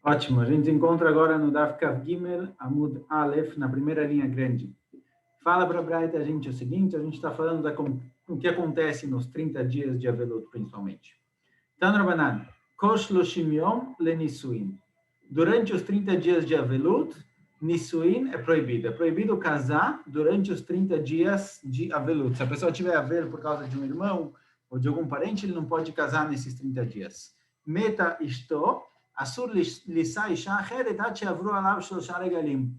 Ótimo, a gente encontra agora no Daf Kav Gimel, Amud Aleph, na primeira linha grande. Fala para a Braita a gente o seguinte, a gente está falando o que acontece nos 30 dias de Avelut, principalmente. Tan Rabanan, Kosh Loshim Yom Lenisuin. Durante os 30 dias de Avelut, Nisuin é proibido. É proibido casar durante os 30 dias de Avelut. Se a pessoa tiver Avel por causa de um irmão ou de algum parente, ele não pode casar nesses 30 dias. Meta Ishto, Asur Lisa Isha Acheret Ad She'avru Alav Shlosha Regalim.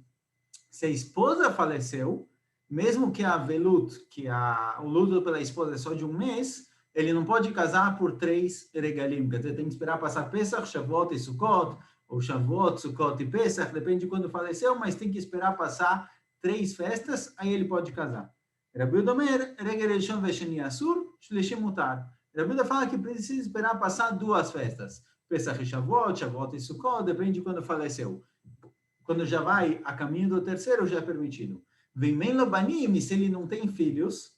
Se a esposa faleceu, mesmo que a Avelut, o luto pela esposa é só de um mês, ele não pode casar por 3 regalim. Quer dizer, tem que esperar passar Pesach, Shavuot e Sukkot, ou Shavuot, Sukkot e Pesach, depende de quando faleceu, mas tem que esperar passar 3 festas, aí ele pode casar. Rabi Udomer, Regel Rishon Vesheni Asur, Shlishim Mutar. Rabi Udomer fala que precisa esperar passar 2 festas. Pesach e Shavuot, Shavuot e Sukkot, depende de quando faleceu. Quando já vai a caminho do terceiro, já é permitido. Vem Menlobanim, se ele não tem filhos,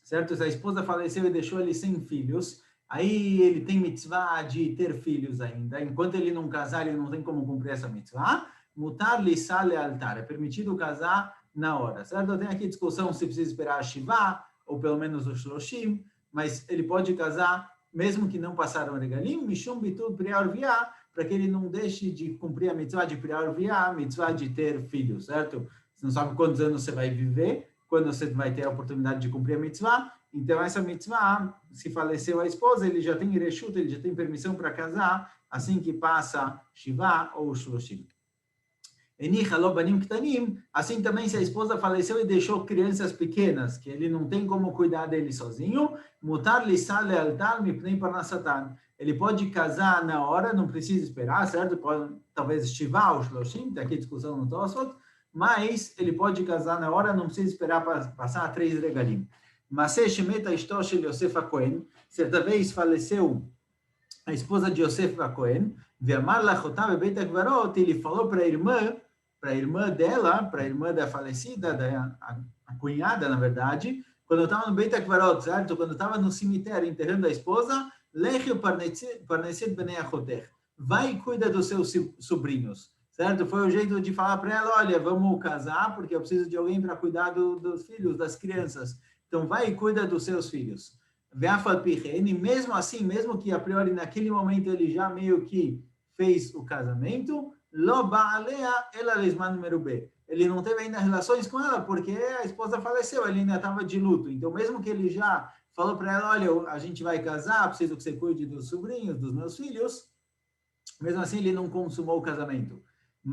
certo? Se a esposa faleceu e deixou ele sem filhos, aí ele tem mitzvah de ter filhos ainda. Enquanto ele não casar, ele não tem como cumprir essa mitzvah. Mutar lissá lealtar. É permitido casar na hora, certo? Tem aqui discussão se precisa esperar a Shivá, ou pelo menos o Shloshim, mas ele pode casar, mesmo que não passaram o regalim, Mishum bitul priar viá, para que ele não deixe de cumprir a mitzvah de priar viá, a mitzvah de ter filhos, certo? Você não sabe quantos anos você vai viver, quando você vai ter a oportunidade de cumprir a mitzvah. Então, essa mitzvah, se faleceu a esposa, ele já tem reshut, ele já tem permissão para casar, assim que passa Shivá ou Shloshim. Assim também, se a esposa faleceu e deixou crianças pequenas, que ele não tem como cuidar dele sozinho, mutar lissá lealtar mipnei parnassatan. Ele pode casar na hora, não precisa esperar, certo? Pode, talvez Shivá ou Shloshim, tem aqui discussão no Tosfot, mas ele pode casar na hora, não precisa esperar para passar 3 regalim. Mas se meta Shel Yosef HaKohen, certa vez faleceu a esposa de Yosef HaKohen, Ve'amar lachotá bebeit HaGvarot, ele falou para a irmã dela, para a irmã da falecida, a cunhada, na verdade, quando eu estava no Beit HaGvarot, certo? Quando eu estava no cemitério enterrando a esposa, Lech parnesit bnei achoter, vai e cuida dos seus sobrinhos, certo? Foi o jeito de falar para ela, olha, vamos casar, porque eu preciso de alguém para cuidar dos filhos, das crianças. Então, vai e cuida dos seus filhos. E mesmo assim, mesmo que a priori naquele momento ele já meio que fez o casamento, ele não teve ainda relações com ela, porque a esposa faleceu, ele ainda estava de luto. Então, mesmo que ele já falou para ela, olha, a gente vai casar, preciso que você cuide dos sobrinhos, dos meus filhos, mesmo assim ele não consumou o casamento. O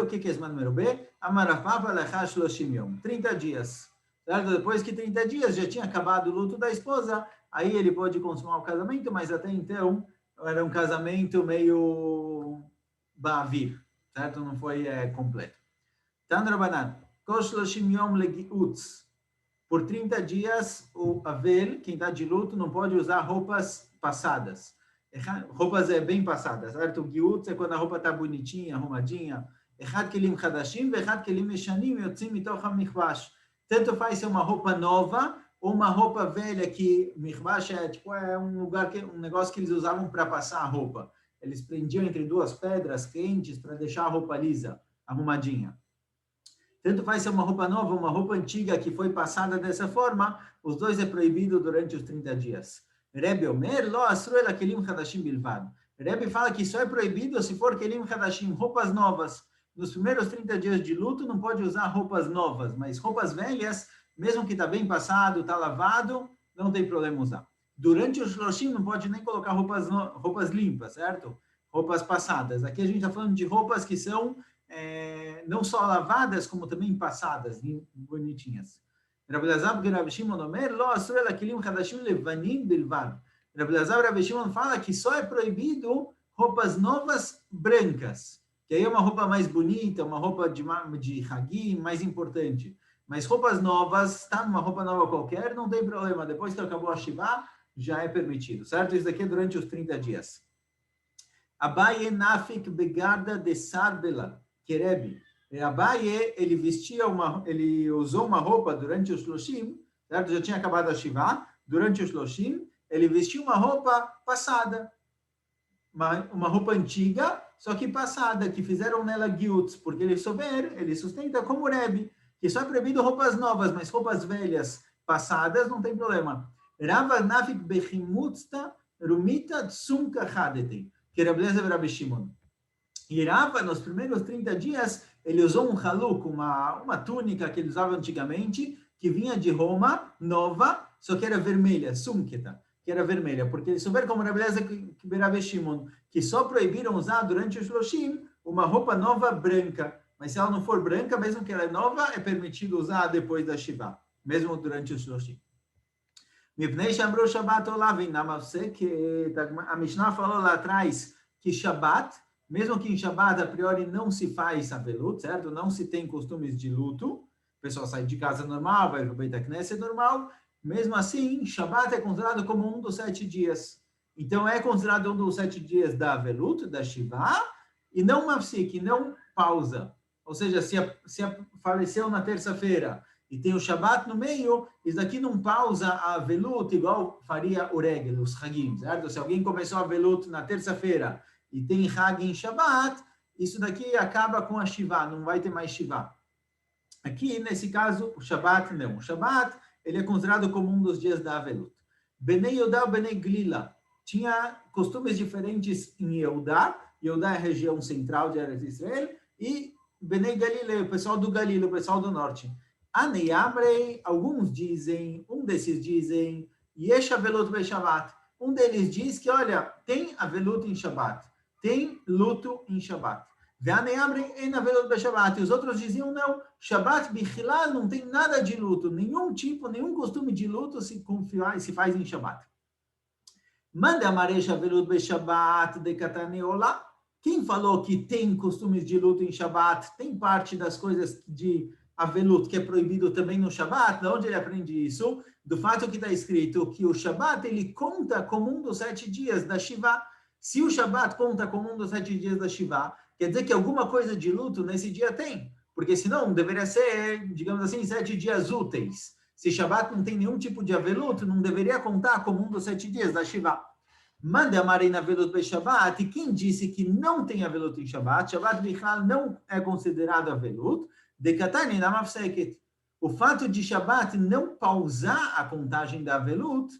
que é Esman Merubê? Amarafava lechash loshim yom, 30 dias. Certo? Depois que 30 dias já tinha acabado o luto da esposa, aí ele pode consumar o casamento, mas até então era um casamento meio bavir, certo? Não foi completo. Tandrabanan, Koshloshim Yom Legiutz. Por 30 dias, o Avel, quem está de luto, não pode usar roupas passadas. Roupas bem passadas, certo? O Giutz é quando a roupa está bonitinha, arrumadinha. Echad kelim chadashim, vechad kelim meshanim, yotzim mitoch ha-michvash. Tanto faz ser uma roupa nova ou uma roupa velha que michvash é um negócio que eles usavam para passar a roupa. Eles prendiam entre 2 pedras quentes para deixar a roupa lisa, arrumadinha. Tanto faz ser uma roupa nova ou uma roupa antiga que foi passada dessa forma, os dois é proibido durante os 30 dias. Rebbe Omer, lo asru ela kelim hadashim bilvad. Rebbe fala que só é proibido se for kelim hadashim, roupas novas. Nos primeiros 30 dias de luto não pode usar roupas novas, mas roupas velhas, mesmo que está bem passado, está lavado, não tem problema usar. Durante o Shloshim não pode nem colocar roupas limpas, certo? Roupas passadas. Aqui a gente está falando de roupas que são não só lavadas, como também passadas, bonitinhas. Rabi Elazar e Rabi Shimon Omer, lo asur ela kelim hadashim levanim bilvad. Rabi Elazar e Rabi Shimon fala que só é proibido roupas novas brancas, que aí é uma roupa mais bonita, uma roupa de hagim, mais importante. Mas roupas novas, tá? Uma roupa nova qualquer, não tem problema. Depois que acabou a Shivá, já é permitido, certo? Isso daqui é durante os 30 dias. Abaye nafik begarda de sarbela. Kerebi. Abaye, ele usou uma roupa durante o Shloshim, certo? Já tinha acabado a Shivá, durante o Shloshim, ele vestiu uma roupa passada. uma roupa antiga, só que passada, que fizeram nela guilt, porque ele sustenta como Rebbe, que só é proibido roupas novas, mas roupas velhas, passadas, não tem problema. Rava nafik bechimutzta rumita tsumka hadete, que era beleza Rabi Shimon. E Rava, nos primeiros 30 dias, ele usou um haluk, uma túnica que ele usava antigamente, que vinha de Roma, nova, só que era vermelha, sumketa, que era vermelha, porque eles souberam como era beleza que Rabi Shimon, que só proibiram usar durante o Shloshim uma roupa nova branca, mas se ela não for branca, mesmo que ela é nova, é permitido usar depois da Shiva, mesmo durante o Shloshim. Mipnei Shamru Shabbat Olavin Namavsek, a Mishnah falou lá atrás que Shabbat, mesmo que em Shabbat a priori não se faz avelut, certo? Não se tem costumes de luto, o pessoal sai de casa normal, vai para o Beit HaKnesset normal, mesmo assim, Shabbat é considerado como um dos 7 dias. Então é considerado um dos 7 dias da avelut, da Shiva, e não mafsik, não pausa. Ou seja, se faleceu na terça-feira e tem o Shabat no meio, isso daqui não pausa a velut igual faria o regel, os hagim, certo? Se alguém começou a velut na terça-feira e tem hag em Shabat, isso daqui acaba com a Shiva, não vai ter mais Shiva. Aqui, nesse caso, o Shabat não. O Shabat, ele é considerado como um dos dias da velut. Benei Yehudá e Benei Glila tinha costumes diferentes em Yehudá. Yehudá é a região central de Eretz Israel, e Benei Galileu, o pessoal do Galilo, o pessoal do norte. Anei Amrei, alguns dizem, um desses dizem, Yesh Avelut Be Shabbat. Um deles diz que, olha, tem avelut em Shabbat, tem luto em Shabbat. Ve'anei Amrei en Avelut Be Shabbat. E os outros diziam, não, Shabbat Bichlal não tem nada de luto, nenhum costume de luto se faz em Shabbat. Manda Amarei Avelut Be Shabbat de Kataneola. Quem falou que tem costumes de luto em Shabbat, tem parte das coisas de avelut, que é proibido também no Shabbat? De onde ele aprende isso? Do fato que está escrito que o Shabbat, ele conta como um dos 7 dias da Shiva. Se o Shabbat conta como um dos 7 dias da Shiva, quer dizer que alguma coisa de luto nesse dia tem. Porque senão deveria ser, digamos assim, 7 dias úteis. Se Shabbat não tem nenhum tipo de avelut, não deveria contar como um dos 7 dias da Shiva. Manda a Marina Avelut Be Shabbat, e quem disse que não tem avelut em Shabbat, Shabbat Bichlal não é considerado avelut, de Katani na Mafseket. O fato de Shabbat não pausar a contagem da avelut,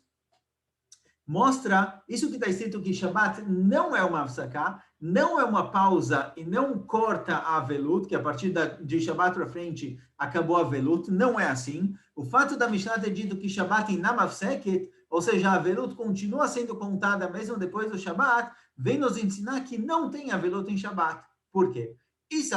mostra, isso que está escrito que Shabbat não é uma afsaká, não é uma pausa e não corta a avelut, que a partir de Shabbat para frente acabou a avelut, não é assim. O fato da Mishnah ter dito que Shabbat em Namafseket, ou seja, a avelut continua sendo contada mesmo depois do Shabbat, vem nos ensinar que não tem avelut em Shabbat. Por quê? Se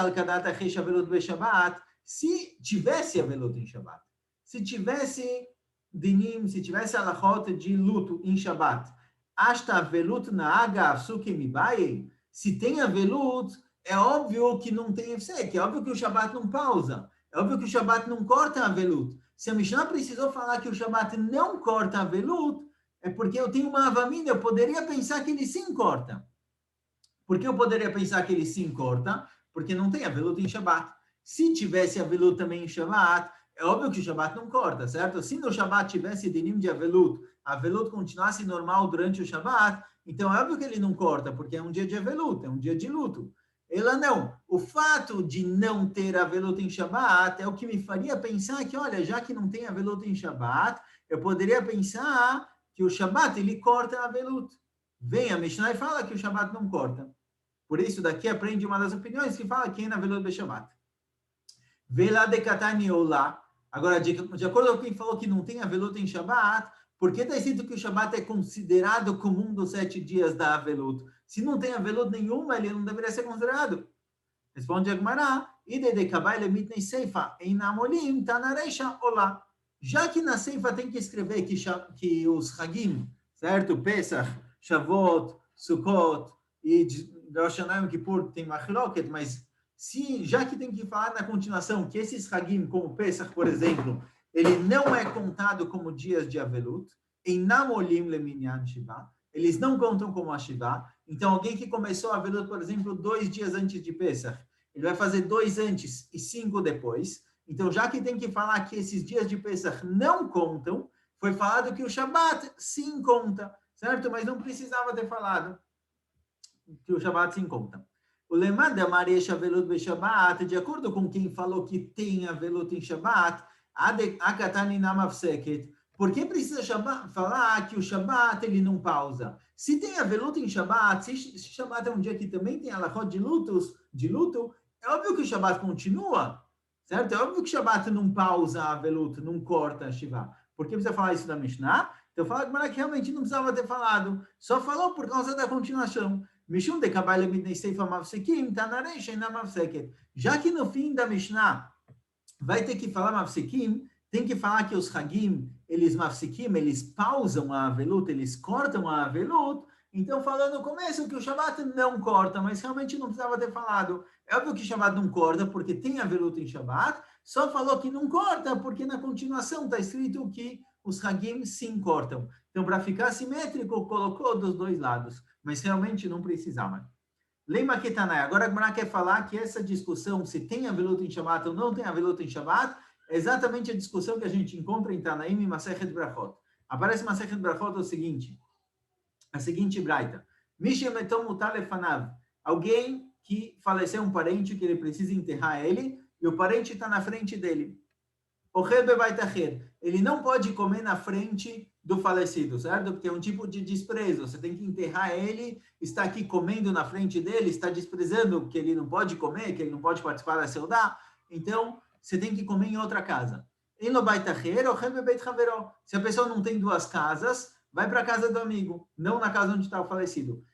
tivesse avelut em Shabbat, se tivesse dinim, se tivesse alachot de luto em Shabbat, hasta avelut na aga afsuke mibaye, se tem avelut, é óbvio que não tem efsek, é óbvio que o Shabbat não pausa, é óbvio que o Shabbat não corta a avelut. Se a Mishnah precisou falar que o Shabbat não corta a velut, é porque eu tenho uma avamina, eu poderia pensar que ele sim corta. Por que eu poderia pensar que ele sim corta? Porque não tem a velut em Shabbat. Se tivesse a velut também em Shabbat, é óbvio que o Shabbat não corta, certo? Se no Shabbat tivesse dinim de a velut continuasse normal durante o Shabbat, então é óbvio que ele não corta, porque é um dia de avelut, é um dia de luto. Ela não. O fato de não ter avelut em Shabbat é o que me faria pensar que, olha, já que não tem avelut em Shabbat, eu poderia pensar que o Shabbat, ele corta a avelut. Vem a Mishnah e fala que o Shabbat não corta. Por isso, daqui aprende uma das opiniões que fala que é na avelut be Shabbat. Vela de Katani Olá. Agora, de acordo com quem falou que não tem avelut em Shabbat, por que está escrito que o Shabbat é considerado como um dos 7 dias da avelut? Se não tem avelut nenhuma, ele não deveria ser considerado. Responde a Gemara, já que na Seifa tem que escrever que os Hagim, certo? Pesach, Shavuot, Sukkot e Rosh Hashanah e Yom Kippur tem machloket, mas já que tem que falar na continuação que esses Hagim, como Pesach, por exemplo, ele não é contado como dias de avelut, em Namolim Leminyan Shiva, eles não contam como a Shiva. Então, alguém que começou a avelut, por exemplo, 2 dias antes de Pesach, ele vai fazer 2 antes e 5 depois. Então, já que tem que falar que esses dias de Pesach não contam, foi falado que o Shabbat sim conta, certo? Mas não precisava ter falado. que o Shabat se encontra. O lemad da Maria Shavelut be Shabat, de acordo com quem falou que tem Avelut em Shabat, Akatani Namavseket. Por que precisa falar que o Shabat ele não pausa? Se tem Avelut em Shabat, se Shabat é um dia que também tem alahot de luto, é óbvio que o Shabat continua, certo? É óbvio que o Shabat não pausa a Avelut, não corta a Shiva. Por que precisa falar isso da Mishnah? Então fala que realmente não precisava ter falado, só falou por causa da continuação. Mishum de Kabbalah Midnei Seifa Mavsekim, Tanarei Sheina Mavseket. Já que no fim da Mishnah vai ter que falar Mavsekim, tem que falar que os Hagim, eles Mavsekim, eles pausam a Avelut, eles cortam a Avelut. Então, falou no começo que o Shabat não corta, mas realmente não precisava ter falado. É óbvio que o Shabat não corta, porque tem Avelut em Shabat, só falou que não corta, porque na continuação está escrito que os Hagim sim cortam. Então, para ficar simétrico, colocou dos dois lados, mas realmente não precisava. Lembra que Tanai, agora a Gemara quer falar que essa discussão, se tem Avelut em Shabat ou não tem Avelut em Shabat, é exatamente a discussão que a gente encontra em Tanaim e Masechet Brachot. Aparece Masechet Brachot o seguinte, a seguinte braita. Mishemetom mutalefanav. Alguém que faleceu um parente que ele precisa enterrar ele, e o parente está na frente dele. Ele não pode comer na frente do falecido, certo? Porque é um tipo de desprezo. Você tem que enterrar ele, está aqui comendo na frente dele, está desprezando que ele não pode comer, que ele não pode participar da seudá. Então, você tem que comer em outra casa. Se a pessoa não tem duas casas, vai para a casa do amigo, não na casa onde está o falecido.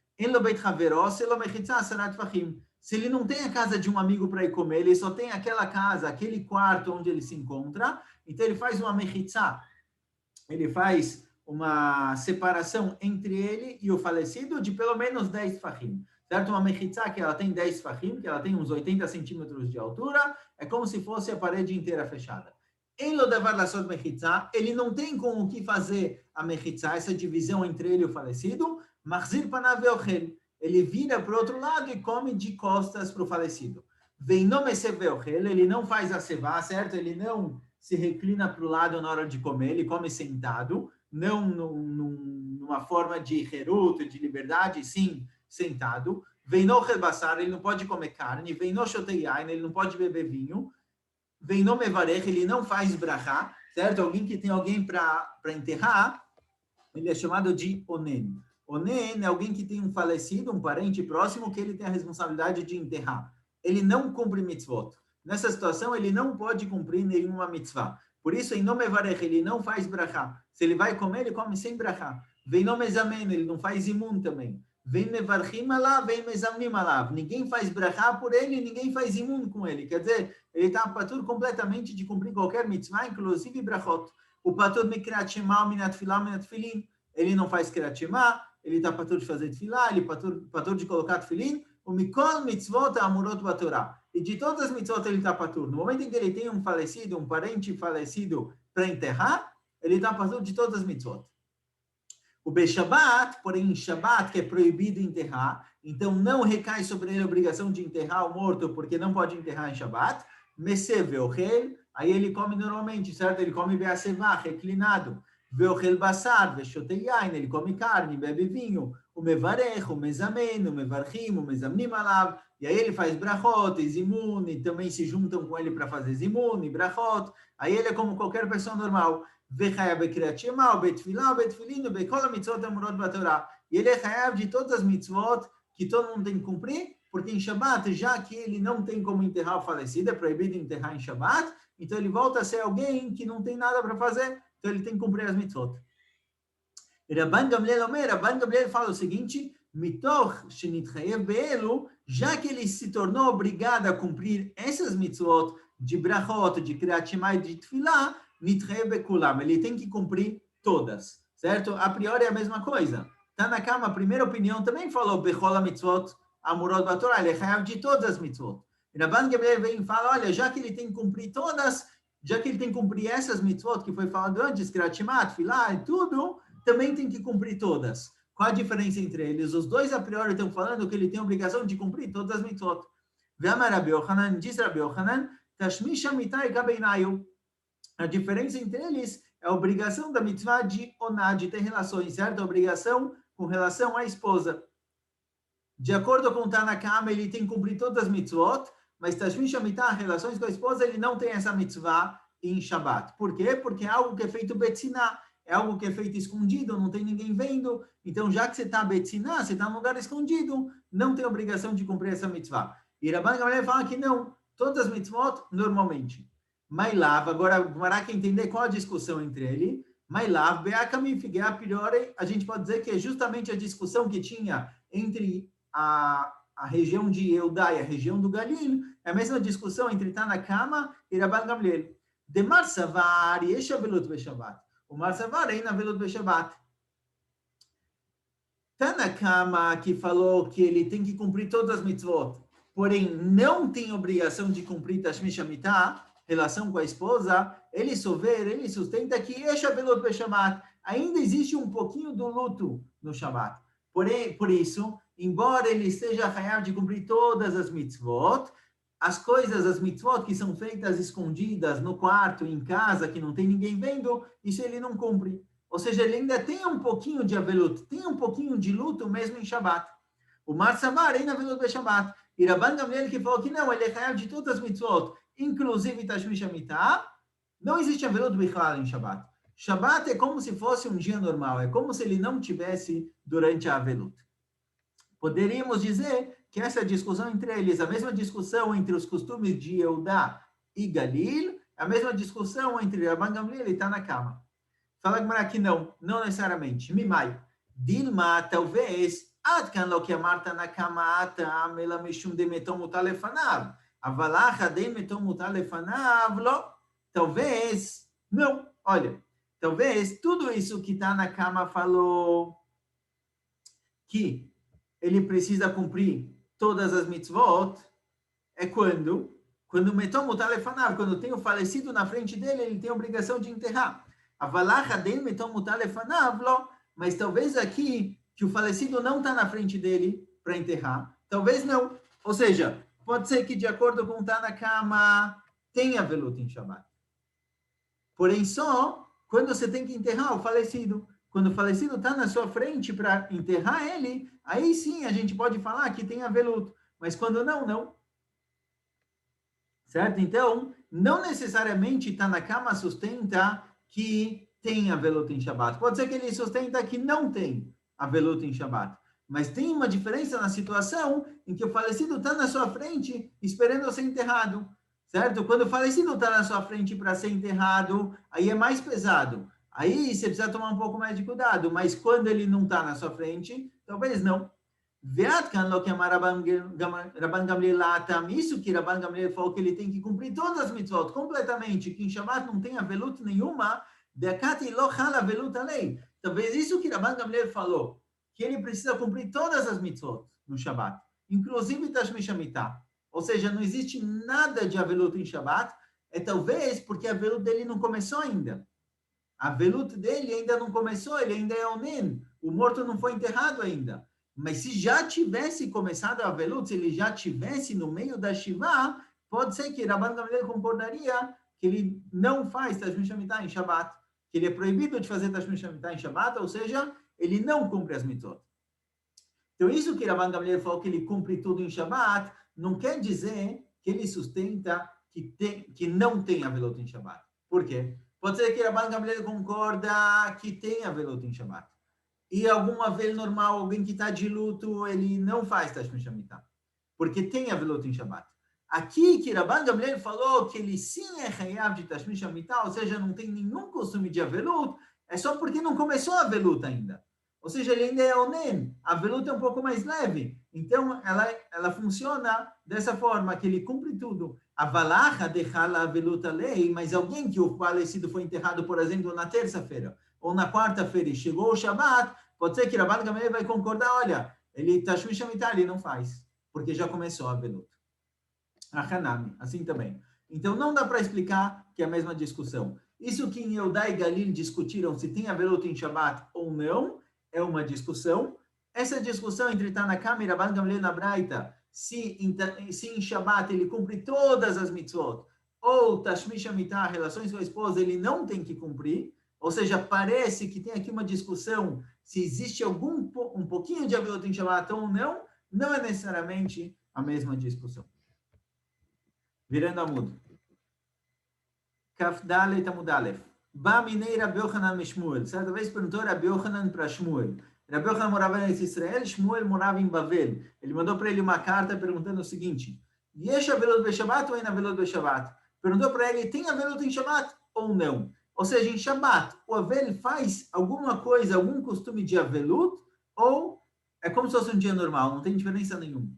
Se ele não tem a casa de um amigo para ir comer, ele só tem aquela casa, aquele quarto onde ele se encontra, então ele faz uma mechitzá, ele faz uma separação entre ele e o falecido de pelo menos 10 fahim. Certo? Uma mechitzá que ela tem 10 fahim, que ela tem uns 80 centímetros de altura, é como se fosse a parede inteira fechada. Ele não tem com o que fazer a mechitzá, essa divisão entre ele e o falecido, Mahzir panav ve'ochel. Ele vira para o outro lado e come de costas para o falecido. Ele não faz a sevá, certo? Ele não se reclina para o lado na hora de comer, ele come sentado, não numa forma de heruto, de liberdade, sim, sentado. Ele não pode comer carne. Ele não pode beber vinho. Ele não faz brachá, certo? Alguém que tem alguém para enterrar, ele é chamado de onen. Onen é alguém que tem um falecido, um parente próximo, que ele tem a responsabilidade de enterrar. Ele não cumpre mitzvot. Nessa situação, ele não pode cumprir nenhuma mitzvah. Por isso, em nome varech, ele não faz brachá. Se ele vai comer, ele come sem brachá. Vem nome zamen, ele não faz imun também. Vem mevarchim alav, vem mezamnim alav. Ninguém faz brachá por ele, ninguém faz imun com ele. Quer dizer, ele está patur completamente de cumprir qualquer mitzvah, inclusive brachot. O patur mikrat shema, minat filah, minat filin. Ele não faz kirat shema, ele está patur de fazer tefilá, ele patur de colocar tefilin, o mikol mitzvot amurot batorá. E de todas as mitzvot ele está patur. No momento em que ele tem um falecido, um parente falecido para enterrar, ele está patur de todas as mitzvot. O Beshabat, porém em Shabat, que é proibido enterrar, então não recai sobre ele a obrigação de enterrar o morto, porque não pode enterrar em Shabat. Meseveochel, aí ele come normalmente, certo? Ele come beasevá, reclinado. Veochel basar, vechoteyain, ele come carne, bebe vinho. O mevarech, o mezamen, o mevarchim, o mezamnim alav. E aí ele faz brachot, e zimun, e também se juntam com ele para fazer zimun e brachot. Aí ele é como qualquer pessoa normal. E ele é chayav de todas as mitzvot que todo mundo tem que cumprir, porque em Shabat, já que ele não tem como enterrar o falecido, é proibido enterrar em Shabat, então ele volta a ser alguém que não tem nada para fazer, então ele tem que cumprir as mitzvot. Rabban Gamliel fala o seguinte, já que ele se tornou obrigado a cumprir essas mitzvot de brachot, de kriyat shema e de tefilá, ele tem que cumprir todas, certo? A priori é a mesma coisa. Tanakama, a primeira opinião, também falou bechola mitzvot amurot batorá, ele é chayav de todas as mitzvot. E Rabban Gamliel vem e fala, olha, já que ele tem que cumprir todas, já que ele tem que cumprir essas mitzvot que foi falado antes, kriyat shema, tefilá e tudo, também tem que cumprir todas. Qual a diferença entre eles? Os dois, a priori, estão falando que ele tem a obrigação de cumprir todas as mitzvot. Diz Rabi Yochanan, Tashmisha mitai kabeinayu. A diferença entre eles é a obrigação da mitzvah de oná, de ter relações, certo? A obrigação com relação à esposa. De acordo com Tanakama, ele tem que cumprir todas as mitzvot, mas Tashmish Hamitah, relações com a esposa, ele não tem essa mitzvah em Shabbat. Por quê? Porque é algo que é feito betziná, é algo que é feito escondido, não tem ninguém vendo. Então, já que você está betziná, você está num lugar escondido, não tem obrigação de cumprir essa mitzvah. E Rabban Gamliel fala que não, todas as mitzvot, normalmente. Mailav, agora, o Gemara quer entender qual a discussão entre ele. Mailav, Beakami, Figea, Priori, a gente pode dizer que é justamente a discussão que tinha entre a região de Eudá e a região do Galil, é a mesma discussão entre Tanakama e Rabban Gamliel. De Marsavar, Yesh Avelut Beshabat. O Marsavar é na Avelut Beshabat. Tanakama, que falou que ele tem que cumprir todas as mitzvot, porém não tem obrigação de cumprir Tashmish Hamitah, relação com a esposa, ele sustenta que Yesh Avelut Beshabat. Ainda existe um pouquinho do luto no Shabat. Porém, por isso, embora ele esteja hayav de cumprir todas as mitzvot, as mitzvot que são feitas escondidas no quarto, em casa, que não tem ninguém vendo, isso ele não cumpre. Ou seja, ele ainda tem um pouquinho de avelut, tem um pouquinho de luto mesmo em Shabbat. O Marsavar ainda avelut de Shabbat. E Rabban Gamliel que falou que não, ele é hayav de todas as mitzvot, inclusive Tashmish Hamitah, não existe avelut bichlal em Shabbat. Shabbat é como se fosse um dia normal, é como se ele não tivesse durante a avelut. Poderíamos dizer que essa discussão entre eles, a mesma discussão entre os costumes de Eudá e Galil, a mesma discussão entre Rabban Gamliel e Tanakama. Fala Gemara que não necessariamente. Mimai. Dilma, talvez, Adkan lo que amar Tanakama atam ela mishum demetom mutalefanav. Avalacha demetom mutalefanav lo. Talvez, não. Olha, talvez tudo isso que Tanakama falou que ele precisa cumprir todas as mitzvot, é quando metom mutalefanav, quando tem o falecido na frente dele, ele tem a obrigação de enterrar. Avalacha den metom mutalefanav lo, mas talvez aqui, que o falecido não está na frente dele para enterrar, talvez não. Ou seja, pode ser que de acordo com Tanakama, tenha velut em Shabbat. Porém, só quando você tem que enterrar o falecido. Quando o falecido está na sua frente para enterrar ele, aí sim a gente pode falar que tem aveluto. Mas quando não. Certo? Então, não necessariamente Tanakama sustenta que tem aveluto em Shabbat. Pode ser que ele sustenta que não tem aveluto em Shabbat. Mas tem uma diferença na situação em que o falecido está na sua frente esperando ser enterrado. Certo? Quando o falecido está na sua frente para ser enterrado, aí é mais pesado. Aí você precisa tomar um pouco mais de cuidado, mas quando ele não está na sua frente, talvez não. Rabban Gamliel atam, isso que Rabban Gamliel falou que ele tem que cumprir todas as mitzvot completamente, que em Shabbat não tem avelut nenhuma, talvez isso que Rabban Gamliel falou, que ele precisa cumprir todas as mitzvot no Shabbat, inclusive Tashmish Hamitah. Ou seja, não existe nada de avelut em Shabbat, é talvez porque a avelut dele não começou ainda. A velut dele ainda não começou, ele ainda é onen. O morto não foi enterrado ainda. Mas se já tivesse começado a velut, se ele já tivesse no meio da Shiva, pode ser que Rabban Gamliel concordaria que ele não faz Tashmish Hamitah em Shabbat, que ele é proibido de fazer Tashmish Hamitah em Shabbat, ou seja, ele não cumpre as mitzvot. Então, isso que Rabban Gamliel falou que ele cumpre tudo em Shabbat, não quer dizer que ele sustenta que não tem a velut em Shabbat. Por quê? Pode ser que Rabban Gamliel concorda que tem a velut em Shabbat. E alguma vez normal, alguém que está de luto, ele não faz Tashmish Hamitah, porque tem a velut em Shabbat. Aqui que Rabban Gamliel falou que ele sim é hayav de Tashmish Hamitah, ou seja, não tem nenhum costume de avelut, é só porque não começou a velut ainda. Ou seja, ele ainda é onen, a velut é um pouco mais leve. Então, ela funciona dessa forma, que ele cumpre tudo. A valacha dechala a velut lei, mas alguém que o falecido foi enterrado, por exemplo, na terça-feira ou na quarta-feira e chegou o Shabbat, pode ser que Rabban Gamliel vai concordar, olha, ele Tashmish Hamitah, ele não faz, porque já começou a velut. A Hanami, assim também. Então, não dá para explicar que é a mesma discussão. Isso que em Eudá e Galil discutiram se tem a velut em Shabbat ou não, é uma discussão. Essa discussão entre Tanakama e Rabban Gamliel na Braita, se em Shabbat ele cumpre todas as mitzvot, ou Tashmish Hamitah, relações com a esposa, ele não tem que cumprir, ou seja, parece que tem aqui uma discussão se existe um pouquinho de avelut em Shabbat ou não, não é necessariamente a mesma discussão. Virando a mudo. Kaf Dalet Amud Aleph. Ba minei Rabi Yochanan Mishmuel. Certa vez perguntou Rabi Yochanan para Shmuel. Rabi Yochanan morava em Israel, Shmuel morava em Bavel. Ele mandou para ele uma carta perguntando o seguinte: Yesh avelot beShabbat ou em avelot beShabbat? Perguntou para ele, tem avelot em Shabbat ou não? Ou seja, em Shabbat, o avel faz alguma coisa, algum costume de avelot, ou é como se fosse um dia normal, não tem diferença nenhuma.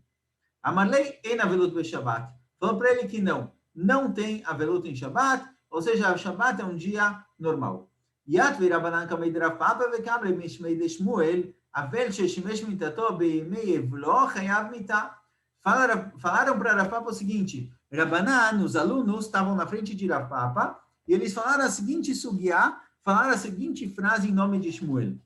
Amarlei em avelot beShabbat. Falou para ele que não tem avelot em Shabbat, ou seja, o Shabbat é um dia normal. Yat virabanan kamei de Rav Papa vekamre mishmei de Shmuel, avel sheshimesh mitato beimei evlo chayav mitah. Falaram para Rav Papa o seguinte: Rabanan, os alunos, estavam na frente de Rav Papa e eles falaram a seguinte sugiá, falaram a seguinte frase em nome de Shmuel.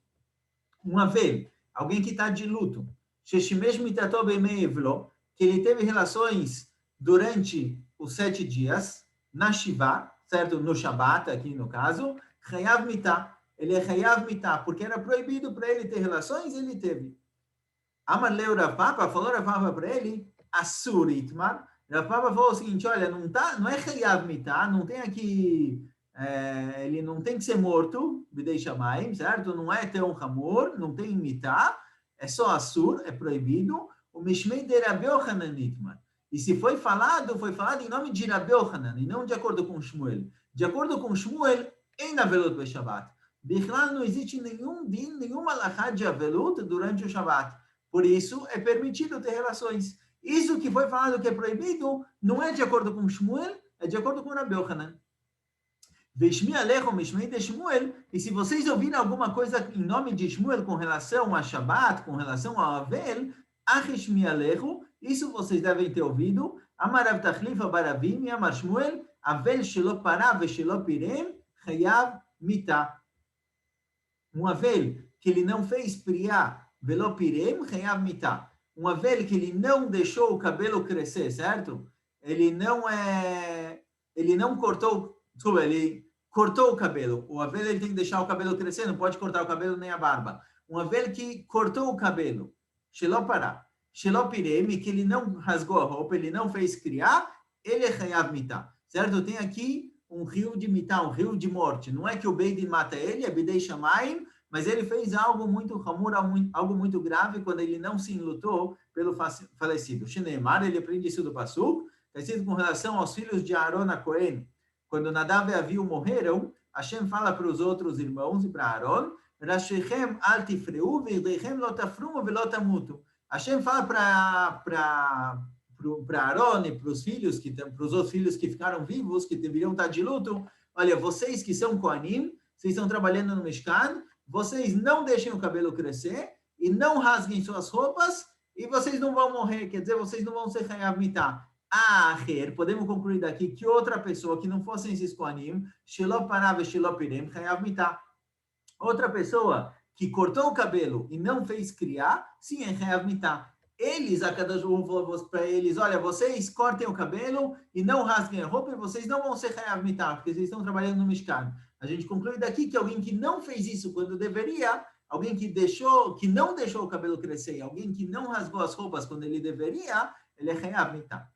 Uma vez, alguém que está de luto, Sheshimesh mitato beimei evlo, que ele teve relações durante os 7 dias, na Shiva, certo? No Shabbat, aqui no caso, chayav mitah. Ele é chayav mitah, porque era proibido para ele ter relações, ele teve. Amar leu Rav Papa, falou Rav Papa para ele, Asur Itmar. Rav Papa falou o seguinte, olha, não é chayav mitah, não tem aqui, ele não tem que ser morto, bidei shamayim, certo? Não é tão hamor, não tem mitah, é só Asur, é proibido. O Mishmei de Rabi Yochanan Itmar. E se foi falado em nome de Rabi Yochanan, e não de acordo com Shmuel. De acordo com Shmuel, em avelot beShabbat. Bichlal não existe nenhuma alahá de avelot durante o Shabbat. Por isso, é permitido ter relações. Isso que foi falado que é proibido, não é de acordo com Shmuel, é de acordo com Rabi Yochanan. Veishmi alecho mishmei de Shmuel, e se vocês ouvirem alguma coisa em nome de Shmuel com relação a Shabbat, com relação ao Avel, achishmi alecho, isso vocês devem ter ouvido. Amarav tachlifa baravim e amar Shmuel, Avel shelo pará ve shelo pirem, chayav mitah. Um Avel que ele não fez priá, velo pirem, chayav mitah. Um Avel que ele não deixou o cabelo crescer, certo? Ele não cortou, desculpa, ele cortou o cabelo. O Avel ele tem que deixar o cabelo crescer, não pode cortar o cabelo nem a barba. Um Avel que cortou o cabelo, shelo pará. Shelopirem, que ele não rasgou a roupa, ele não fez criar, ele é chayav mitah. Certo? Tem aqui um rio de mitah, um rio de morte. Não é que o Beidin mata ele, é bidei shamayim, mas ele fez algo muito hamur, algo muito grave quando ele não se enlutou pelo falecido. Shineimar, ele aprende isso do Pasuk, está escrito com relação aos filhos de Aaron a Cohen. Quando Nadav e Avihu morreram, Hashem fala para os outros irmãos e para Aaron, Rashechem al tifreu, veidechem lo tafrumu velo tamutu. Hashem fala para Aaron e para os outros filhos que ficaram vivos, que deveriam estar de luto, olha, vocês que são Kohanim, vocês estão trabalhando no Mishkan, vocês não deixem o cabelo crescer e não rasguem suas roupas e vocês não vão morrer, quer dizer, vocês não vão ser chayav mitah. Podemos concluir daqui que outra pessoa que não fossem esses Kohanim, shelo pará ve shelo pirem, chayav mitah. Outra pessoa que cortou o cabelo e não fez criar, sim, é chayav mitah. Eles, a cada um falou para eles, olha, vocês cortem o cabelo e não rasguem a roupa e vocês não vão ser chayav mitah, porque vocês estão trabalhando no Mishkan. A gente conclui daqui que alguém que não fez isso quando deveria, alguém que não deixou o cabelo crescer, alguém que não rasgou as roupas quando ele deveria, ele é chayav mitah.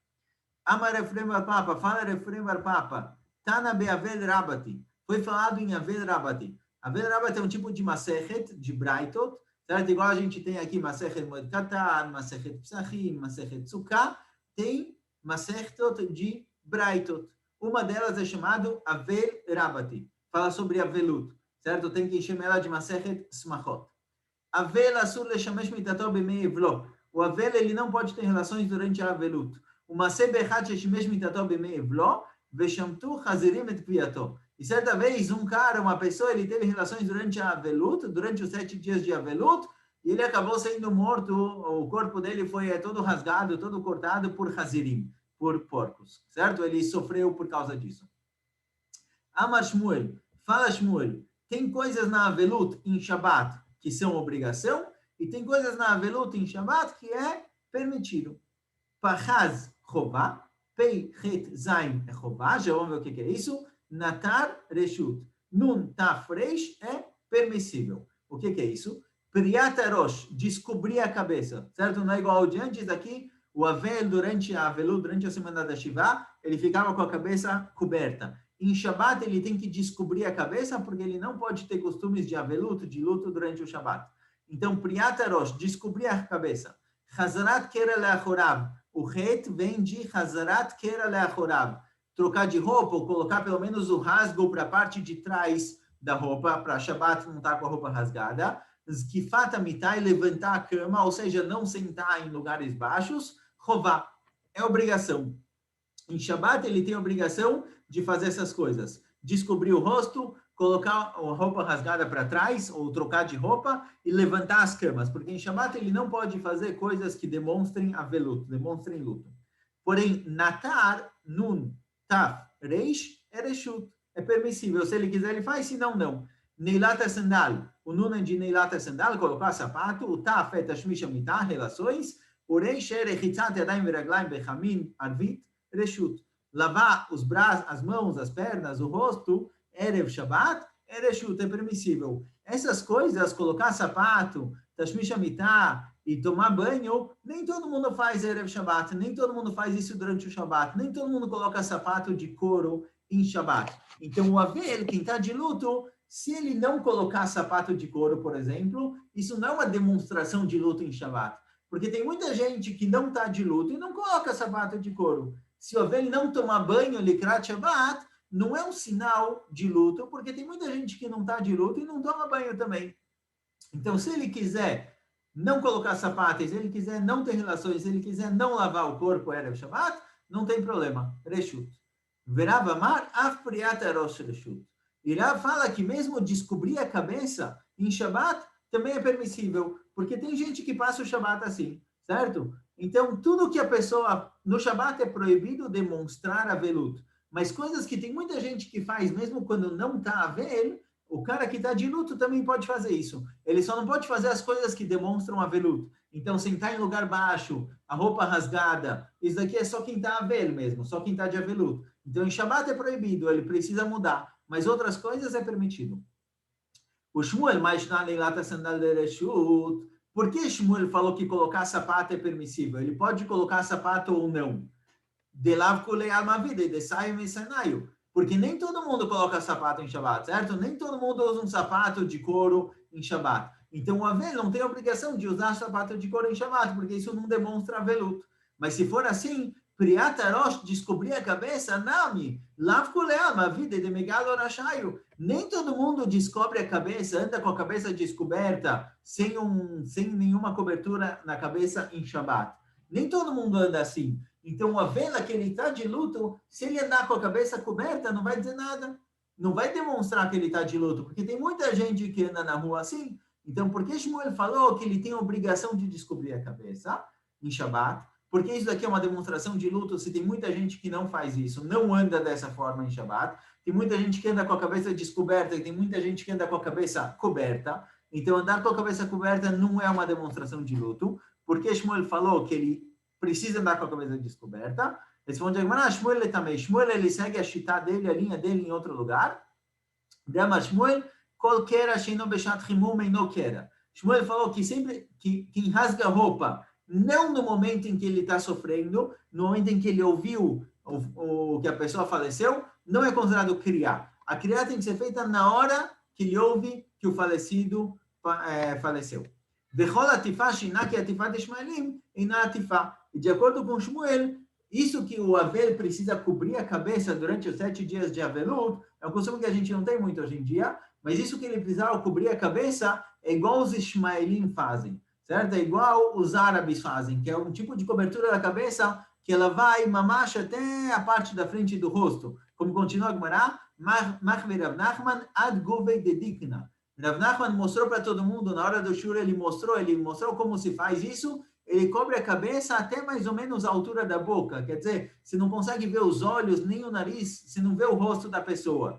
Amar Efrem bar Papa, fala Efrem bar Papa, Tana be'avel rabati, foi falado em avel rabati. Avel Rabat é um tipo de Masechet, de Braitot, certo? Igual a gente tem aqui Masechet Moed Katan, Masechet Psachim, Masechet Sukkah, tem Masechetot de Braitot. Uma delas é chamada Avel Rabati, fala sobre Avelut, certo? Tem que chamar ela de Masechet Smachot. Avel Asur Leshamesh Mitato Bemei Evlo. O Avel, ele não pode ter relações durante a Avelut. O Maseh Bechat Sheshimesh Mitato Bemei Evlo, Veshamtu Chazirim Et Piyato. E certa vez, uma pessoa, ele teve relações durante a Avelut, durante os 7 dias de Avelut, e ele acabou sendo morto, o corpo dele foi todo rasgado, todo cortado por Hazirim, por porcos, certo? Ele sofreu por causa disso. Amar Shmuel, fala Shmuel, tem coisas na Avelut, em Shabbat, que são obrigação, e tem coisas na Avelut, em Shabbat, que é permitido. Pachaz, Chová, Pei, Het, Zain, é Chová, já vamos ver o que é isso. Natar Reshut. Nun Taf Reish é permissível. O que é isso? Priat Rosh, descobrir a cabeça, certo? Não é igual ao de antes aqui, o Avel, durante a semana da Shiva, ele ficava com a cabeça coberta. Em Shabbat, ele tem que descobrir a cabeça, porque ele não pode ter costumes de aveluto, de luto, durante o Shabbat. Então, Priat Rosh, descobrir a cabeça. Hazarat Kera Leachorav. O Het vem de Hazarat Kera Leachorav. Trocar de roupa, ou colocar pelo menos o rasgo para a parte de trás da roupa, para Shabbat não estar com a roupa rasgada. Zkifat Amitai, levantar a cama, ou seja, não sentar em lugares baixos. Rová, é obrigação. Em Shabbat, ele tem a obrigação de fazer essas coisas. Descobrir o rosto, colocar a roupa rasgada para trás, ou trocar de roupa, e levantar as camas. Porque em Shabbat, ele não pode fazer coisas que demonstrem aveluto, demonstrem luto. Porém, Natar, Nun, Taf, Reish, Ereshut. É permissível. Se ele quiser, ele faz, se não, não. Neilata Sandal. O Nun é de Neilata Sandal, colocar sapato. O Taf é Tashmish Amitah, relações. O Reish é Rechitzat Yadayim Veraglaim Bechamin Arvit. Reshut. Lavar os braços, as mãos, as pernas, o rosto, Erev Shabbat, Reshut, é permissível. Essas coisas, colocar sapato, Tashmish Amitah e tomar banho, nem todo mundo faz Erev Shabbat, nem todo mundo faz isso durante o Shabbat, nem todo mundo coloca sapato de couro em Shabbat. Então, o Avel, quem está de luto, se ele não colocar sapato de couro, por exemplo, isso não é uma demonstração de luto em Shabbat. Porque tem muita gente que não está de luto e não coloca sapato de couro. Se o Avel não tomar banho, Likrat Shabbat, não é um sinal de luto, porque tem muita gente que não está de luto e não toma banho também. Então, se ele quiser não colocar sapatos, se ele quiser não ter relações, se ele quiser não lavar o corpo, Erev Shabbat, não tem problema. Reshut. Verav Amar, Af Priat Rosh Reshut. E Rav fala que mesmo descobrir a cabeça em Shabbat também é permissível, porque tem gente que passa o Shabbat assim, certo? Então, tudo que a pessoa... No Shabbat é proibido demonstrar aveluto. Mas coisas que tem muita gente que faz, mesmo quando não está avel, o cara que está de luto também pode fazer isso. Ele só não pode fazer as coisas que demonstram aveluto. Então, sentar em lugar baixo, a roupa rasgada, isso daqui é só quem está avel mesmo, só quem está de aveluto. Então, em Shabbat é proibido, ele precisa mudar. Mas outras coisas é permitido. O Shmuel, mais na Leilata Sandal de Reshut, por que Shmuel falou que colocar sapato é permissível? Ele pode colocar sapato ou não? Delav kulei almavide, de saio e senaio. Porque nem todo mundo coloca sapato em Shabbat, certo? Nem todo mundo usa um sapato de couro em Shabbat. Então, o Avel não tem a obrigação de usar sapato de couro em Shabbat, porque isso não demonstra aveluto. Mas se for assim, Priat Rosh, descobrir a cabeça, Nami, Lav kulei almavide, de megalo rashaio. Nem todo mundo descobre a cabeça, anda com a cabeça descoberta, sem nenhuma cobertura na cabeça em Shabbat. Nem todo mundo anda assim. Então, a vela que ele está de luto, se ele andar com a cabeça coberta, não vai dizer nada. Não vai demonstrar que ele está de luto, porque tem muita gente que anda na rua assim. Então, por que Shmuel falou que ele tem a obrigação de descobrir a cabeça em Shabbat? Porque isso daqui é uma demonstração de luto, se tem muita gente que não faz isso, não anda dessa forma em Shabbat. Tem muita gente que anda com a cabeça descoberta e tem muita gente que anda com a cabeça coberta. Então, andar com a cabeça coberta não é uma demonstração de luto. Porque Shmuel falou que ele precisa andar com a cabeça descoberta. Responde a Gemara, Shmuel também. Shmuel, ele segue a shita dele, a linha dele em outro lugar. Dama Shmuel, qualquer ashino beshat chimum e não queira. Shmuel falou que sempre que quem rasga roupa, não no momento em que ele está sofrendo, no momento em que ele ouviu que a pessoa faleceu, não é considerado criar. A criar tem que ser feita na hora que ele ouve que o falecido faleceu. E de acordo com Shmuel, isso que o Avel precisa cobrir a cabeça durante os 7 dias de Avelut, é um costume que a gente não tem muito hoje em dia, mas isso que ele precisava cobrir a cabeça é igual os Ismaelim fazem, certo? É igual os árabes fazem, que é um tipo de cobertura da cabeça que ela vai mamash até a parte da frente do rosto. Como continua a Gemara, Machve Rav Nachman ad guvei de dikna. Rav Nachman mostrou para todo mundo, na hora do shur, ele mostrou como se faz isso, ele cobre a cabeça até mais ou menos a altura da boca, quer dizer, você não consegue ver os olhos, nem o nariz, você não vê o rosto da pessoa.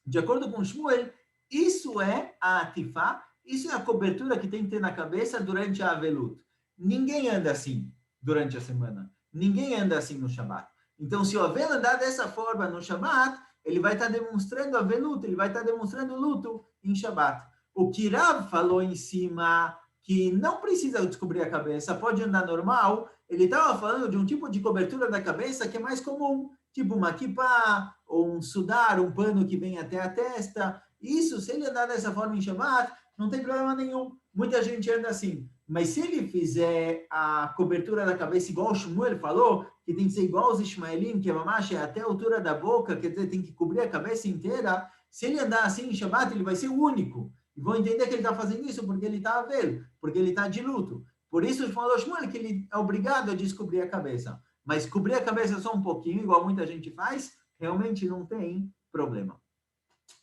De acordo com Shmuel, isso é a atifá, isso é a cobertura que tem que ter na cabeça durante a avelut. Ninguém anda assim durante a semana, ninguém anda assim no Shabbat. Então, se o Avel andar dessa forma no Shabbat, ele vai estar demonstrando avelut, ele vai estar demonstrando luto em Shabbat. O que Rav falou em cima, que não precisa descobrir a cabeça, pode andar normal, ele estava falando de um tipo de cobertura da cabeça que é mais comum, tipo uma kippah, ou um sudar, um pano que vem até a testa. Isso, se ele andar dessa forma em Shabbat, não tem problema nenhum. Muita gente anda assim. Mas se ele fizer a cobertura da cabeça igual o Shmuel falou, que tem que ser igual os Ismaelim, que é mamacha, é até a altura da boca, quer dizer, tem que cobrir a cabeça inteira, se ele andar assim em Shabbat, ele vai ser o único. E vão entender que ele está fazendo isso porque ele está velho, porque ele está de luto. Por isso falou Shmuel que ele é obrigado a descobrir a cabeça. Mas cobrir a cabeça só um pouquinho, igual muita gente faz, realmente não tem problema.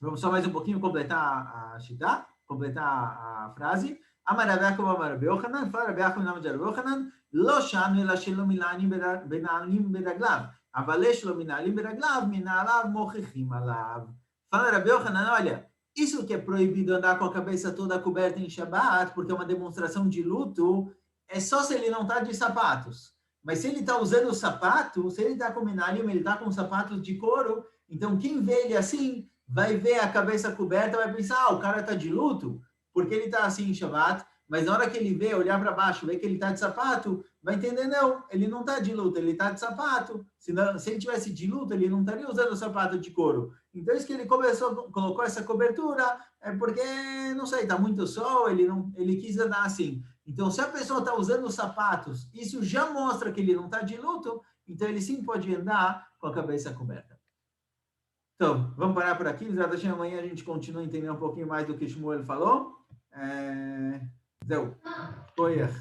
Vamos só mais um pouquinho completar a Shitá, completar a frase. Amar Rav Yaakov amar Rav Yochanan, fala Rav Yaakov nome de Rav Yochanan, lo shanu ela shelo milani benalim beraglav, אבל יש לו מנהלים ברגליו, מנהליו מוכיחים עליו. Fala Rav Yochanan, olha, isso que é proibido andar com a cabeça toda coberta em Shabbat, porque é uma demonstração de luto, é só se ele não está de sapatos. Mas se ele está usando o sapato, se ele está com menalim, ele está com sapatos de couro, então quem vê ele assim, vai ver a cabeça coberta, vai pensar, o cara está de luto, porque ele está assim em Shabbat, mas na hora que ele vê, olhar para baixo, ver que ele está de sapato, vai entender, não, ele não está de luto, ele está de sapato. Se ele tivesse de luto, ele não estaria usando o sapato de couro. Então, isso que ele colocou essa cobertura, é porque, não sei, está muito sol, ele quis andar assim. Então, se a pessoa está usando os sapatos, isso já mostra que ele não está de luto, então ele sim pode andar com a cabeça coberta. Então, vamos parar por aqui. Amanhã a gente continua a entender um pouquinho mais do que Shmuel falou. Zeu. Koyach.